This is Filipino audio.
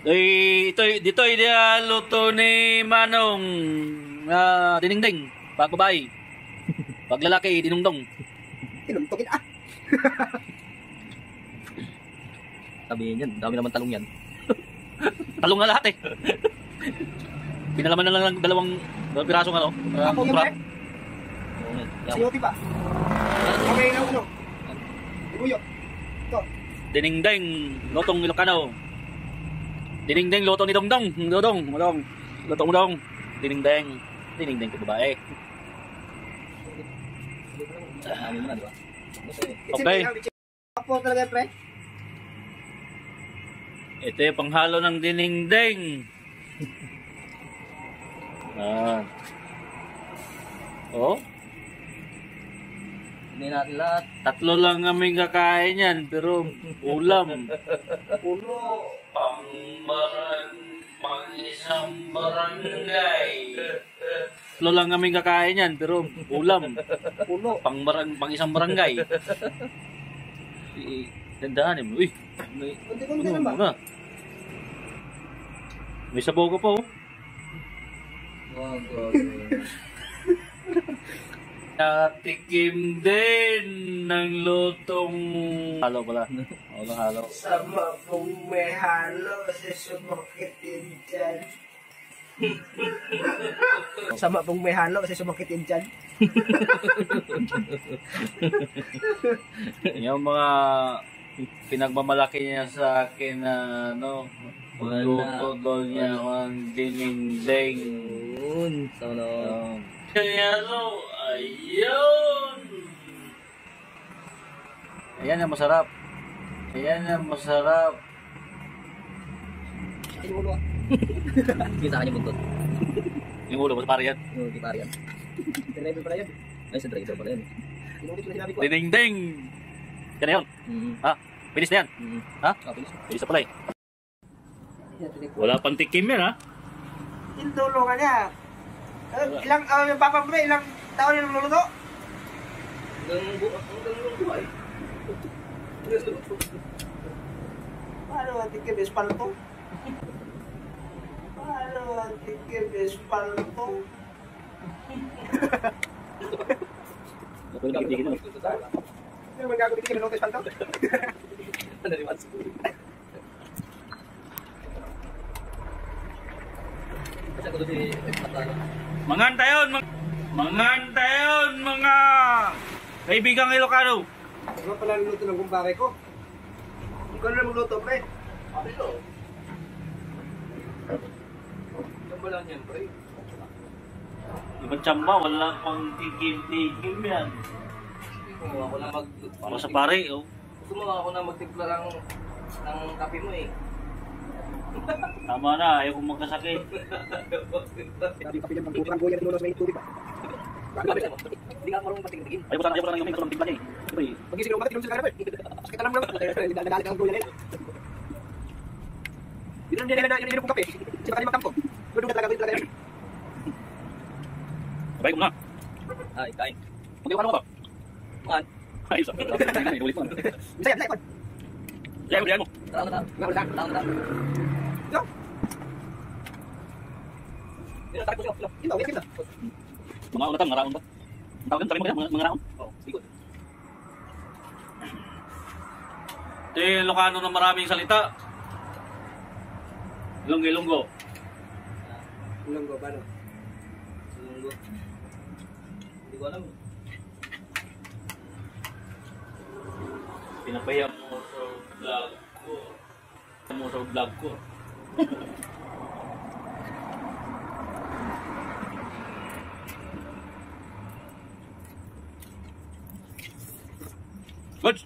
Dito ay luto ni Manong diningding. Pag babae. Pag lalaki, dinungdong. Tinuntokin ah. Sabihin yan, dami naman talong yan. Talong na lahat eh. Pinalaman na lang ng dalawang pirasong ano. Ako yung Prap. Siyote ba? Okay na uno. Ibuyo. Ito. Diningding, lotong Ilocano. Diningding, loto ni Dongdong. Dong. Loto mo dong. Diningding ko babae. Amin mo na, di ba? Okay. Apo talaga pre. Ito yung panghalo ng diningding. Oh. Hindi natin lahat. Tatlo lang kaming kakain yan, pero ulam. Ulo. Pang isang barangay. Tatlo lang kaming kakain yan, pero ulam. Ulo. Pang isang barangay. Tandahan mo. Uy, may Kunti-kunti lang ba? ano? May sabaw ka pa oh. Natikim din ng lutong halo pala. Halo. Sama pong may halo sa sumakitin dyan. Sama pong may halo kasi sumakitin dyan. Yung mga pinagmamalaki niya sa akin na luto niya ang dininding. Yun. Kaya ayun. Ayan ang masarap. Yung ulo. Kita ka niya buntot. Yung ulo mo sa pare yan. Yung kita yan. Driver pala yun. Ay, sa driver pala yan. Inulit na sinabi ko. Dininding. Yan na yun. Ha? Pinis na yan. Ha? Pinis na pala eh. Wala pang tikim yan ha. Yung dulo ka niya. Ilang, yung papa mo ilang taon yung luluto? Hanggang buhay. Paano ang tikim espalto? Paano ang tikim espalto? Ako yung tikim na. Ano man gagawin tikim ng espalto? Ano rin mas? Kasi ako doon si Patano. Mangantayon mga kaibigang Ilocano. Ano pala niluto ng kumpare ko? Ikaw na magluto, pre. Ito. Saan ba lang yan, pre? Ibang tsamba, wala pang tikim yan. Gusto ako na Para sa pare, oh. Gusto mo ako na magtimpla ng kape mo eh. Tama na, ayaw kong magkasakit. Sabi ka pinag ng tutrang goya at lulos may tubig ba? Hindi ka marunong patingin-tingin. Ayaw ko sana yung may timpla niya eh. Pag-isip ko bakit tinulong sila ka naman? Sakit alam mo naman. Nagalit ang goya nila. Yun ang kong kape. Sino ka rin magkampo? Gudong talaga. Sabay ko na. Ay, kain. Mag-iwan ko ba? Maan. Ay, isa. Ulit mo. Saya, kon. Diyan mo. Tao na. Yo. Ito, tayo ko siya. Ito, wait kita. Mga unatang, ngaraon ba? Tawag mo yan, mga ngaraon? Oo, ikot. Ito yung Ilocano na maraming salita. Ilonggo. Ilonggo ba no? Ilonggo. Hindi ko alam. Pinapaya mo sa vlog ko. Good.